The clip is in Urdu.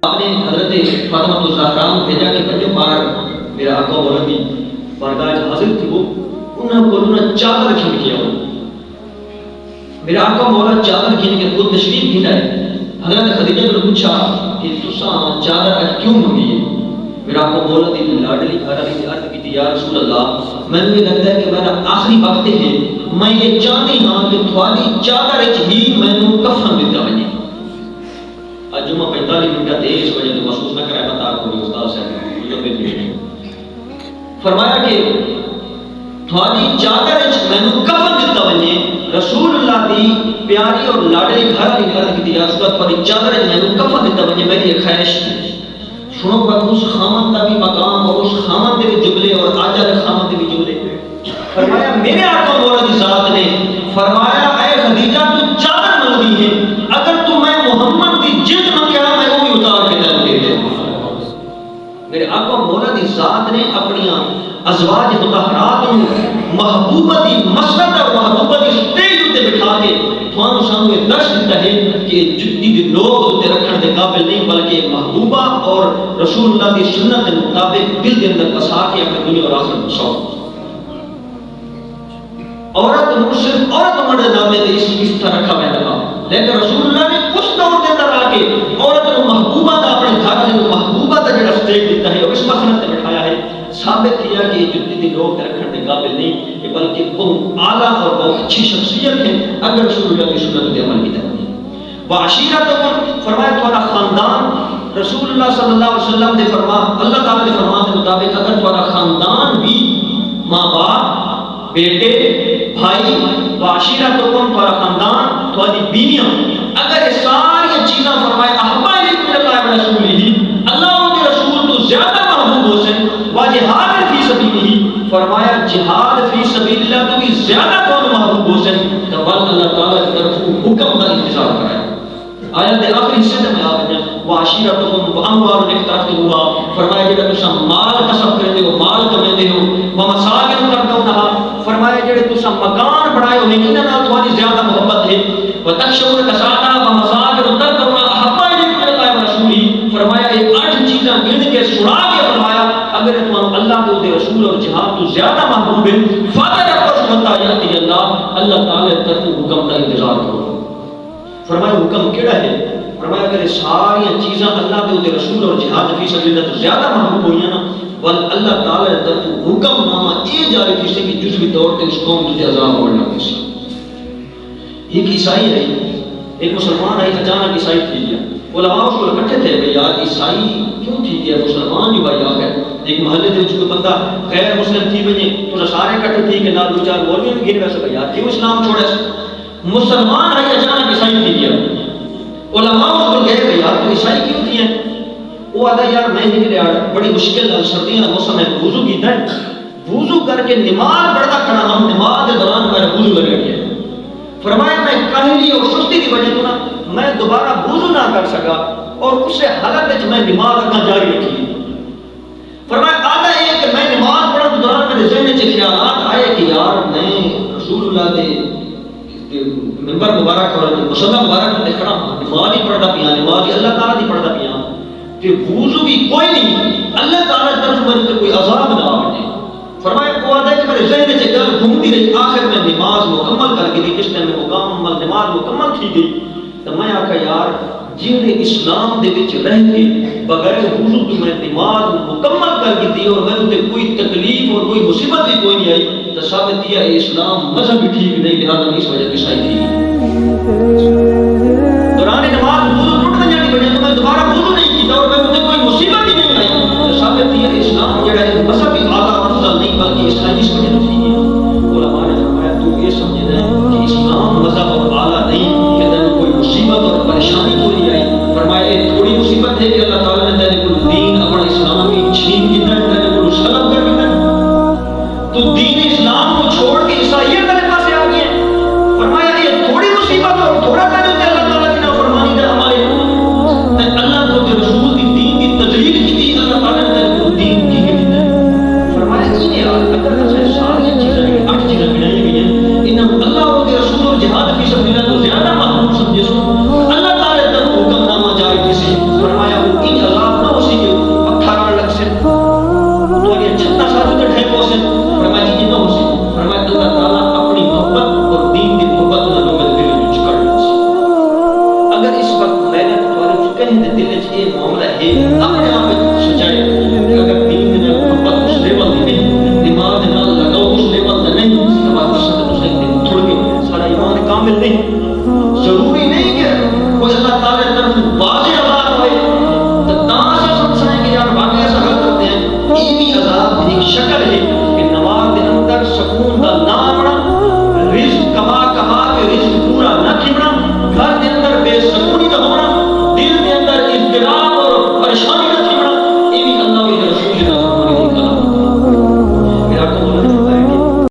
آپ نے حضرت فاطمہ الزہرا کو بھیجا کہ پنجو بار میرا آقا مولا دی بارگاہ حاضر تھی، وہ انہوں کو چادر کھین کے آؤ. میرا آقا مولا چادر کھین کے خود تشریف کھین آئے. حضرت خدیجہ نے پوچھا کہ تساں چادر اج کیوں منگی ہے؟ میرا آقا مولا دی لاڈلی گھر والی عرض کی یا رسول اللہ، میں نے لگتا ہے کہ میرا آخری وقت ہے، میں یہ چاہتی ہاں کہ تھوڑی چادر ہی میں نے کفن دیتا بنے. آج جمعہ 45 منٹ دے اس وجہ تو محسوس نہ کرائے بتا کوئی استاد صاحب فرمایا کہ تھوڑی چادر میں نے کفن دیتا بنے. رسول اللہ دی پیاری اور لاڈلی گھر والی عرض کی یا رسول اللہ تھوڑی چادر میں نے کفن دیتا بنے، میری ایک خواہش تھی. سنو پر اس خامن کا بھی مقام اور اس خامن دے بھی جملے اور آجا خامن دے بھی جملے. فرمایا میرے آقا مولا دی ذات نے فرمایا اے خدیجہ تو چادر منگی ہے، اگر تو میں محمد دی جلد منگیا میں وہ بھی اتار کے تینوں دے دے. میرے آقا مولا دی ذات نے اپنی ازواج مطہرات محبوبہ دی مسند اور محبوبہ دی سٹیج تے بٹھا کے تھانوں سامنے درس دیتا ہے کہ جتنی دی لوگ تے رکھن دے قابل نہیں، بلکہ محبوبہ اور رسول اللہ دی سنت کے مطابق دل دے اندر بسا کے اپنی دنیا اور آخرت بساؤ. عورت صرف عورت مرد نامے تے اس طرح رکھا میں لگا، لیکن رسول اللہ نے اس دور کے اندر آ کے عورت کو محبوبہ دا اپنے گھر والے کو محبوبہ دا جڑا سٹیج دیتا ہے اور اس مسند تے بٹھایا ہے، ثابت کیا کہ جتنی دی لوگ رکھنے کے قابل نہیں، بلکہ بہت اعلیٰ اور بہت اچھی شخصیت ہے اگر رسول اللہ کی سنت پہ عمل کیا جائے. وعشیرتکم فرمایا تمہارا خاندان، رسول اللہ صلی اللہ علیہ وسلم نے فرما اللہ تعالیٰ کے فرمان کے مطابق اگر تمہارا خاندان بھی ماں باپ بیٹے بھائی وعشیرتکم تمہارا خاندان تمہاری بیویاں اگر یہ ساری چیزاں فرمائے احبا الیکم اللہ و رسولہ اللہ اور کے رسول تو زیادہ محبوب ہو سے وجہاد فی سبیلہ فرمایا جہاد فی سبیل اللہ تو بھی زیادہ کون محبوب ہو سے تو اللہ تعالیٰ کی طرف حکم کا انتظار کرائے. آیت آخری حصے میں آپ نے وعشیرتکم واموال اقترفتموها فرمایا جڑا تساں مال کسب کرتے ہو مال کماتے ہو ومساکن ترضونها فرمایا جڑے تساں مکان بنائے ہوئے انہاں نال تھوڑی زیادہ محبت ہے وتخشون کسادہ ومساکن ترضونها احب الیکم اللہ و رسولہ فرمایا یہ 8 چیزاں گن کے سنا کے فرمایا اگر تم اللہ کے رسول اور جہاد تو زیادہ محبوب ہے فتربصوا حتی یاتی اللہ تعالی طرف حکم کا انتظار کرو. فرمایا حکم کیڑا ہے؟ فرمایا اگر ساری چیزاں اللہ کے رسول اور جہاد فی سبیل اللہ تو زیادہ محبوب ہوئی ہیں نا بل اللہ تعالی طرف حکم نامہ یہ جاری کسی کی جزوی طور پہ اس قوم کے عذاب ہونا کسی. ایک عیسائی ہے ایک مسلمان ہے اچانک عیسائی تھی گیا. علماء اس کو اکٹھے تھے کہ یار عیسائی کیوں تھی گیا مسلمان جو بھائی آخر ایک محلے تھے اس کو بندہ غیر مسلم تھی بھئی تو سارے اکٹھے تھی کہ نہ دو چار مولوی بھی گھر ویسے بھئی یار کیوں اسلام چھوڑے مسلمان ہے اچانک عیسائی تھی گیا. علماء اس کو کہے کہ یار تو عیسائی کیوں تھی ہے؟ وہ آدھا یار میں نے یار بڑی مشکل سردیاں کا موسم ہے وضو کیتا ہے وضو کر کے نماز پڑھتا کھڑا ہوں نماز کے دوران میرا وضو لگ گیا. فرمایا میں کاہلی اور سستی کی وجہ سے میں دوبارہ وضو نہ کر سکا اور اسے حالت میں میں نماز اپنا جاری رکھی. فرمایا آدھا ہے کہ میں نماز پڑھنے کے دوران میرے ذہن سے خیالات آئے کہ یار میں رسول اللہ کے منبر مبارک اور مصلی مبارک میں کھڑا ہوں نماز ہی پڑھتا پیا نماز ہی اللہ تعالیٰ دی پڑھتا پیا کہ وضو بھی کوئی نہیں اللہ تعالیٰ کی طرف میرے کوئی عذاب نہ آئے. فرمایا کو آدھا ہے کہ میرے ذہن سے گل گھومتی رہی آخر میں نماز مکمل کر کے دی جس ٹائم میں مکمل نماز مکمل تھی گئی تو میں آکھا یار جنہیں اسلام دے وچ رہ کے بغیر وضو تو میں نماز مکمل کر دی اور میں نے کوئی تکلیف اور کوئی مصیبت بھی کوئی نہیں آئی تو ثابت کیا اسلام مذہب بھی ٹھیک نہیں لہذا اس وجہ عیسائی تھی. دوران نماز وضو ٹوٹنے جانے کی وجہ سے میں دوبارہ وضو نہیں کیتا اور میں مجھے کوئی مصیبت ہی نہیں آئی تو ثابت کیا اسلام جڑا ہے مذہب بھی اعلیٰ افضل نہیں بلکہ اسلام اس وجہ سے ٹھیک ہے. علماء نے فرمایا تو یہ سمجھنا ہے کہ اسلام مذہب اور اعلیٰ نہیں کہ تمہیں کوئی مصیبت اور پریشانی کوئی نہیں آئی. فرمایا یہ تھوڑی مصیبت ہے کہ اللہ تعالیٰ نے تیرے کو دین اپنا اسلام کی چھین کی طرح تیرے کو سلب کر کے تو دین اسلام کو چھوڑ کے عیسائیت کے پاس آ گئے. فرمایا یہ تھوڑی مصیبت اور تھوڑا تیرے سے اللہ تعالیٰ کی نافرمانی کا ہمارے اللہ کو کے رسول کی دین کی تجلیل کی تھی اللہ تعالیٰ نے تیرے کو دین کی کی دی. فرمایا اس نے اگر ساری چیزیں 8 چیزیں گنائی گئی ہیں انہوں اللہ اور کے رسول اور جہاد فی سبیل اللہ تو زیادہ محبوب سمجھے سو اللہ تعالیٰ تک حکم نامہ جاری کسی. فرمایا وہ نہیں. ضرور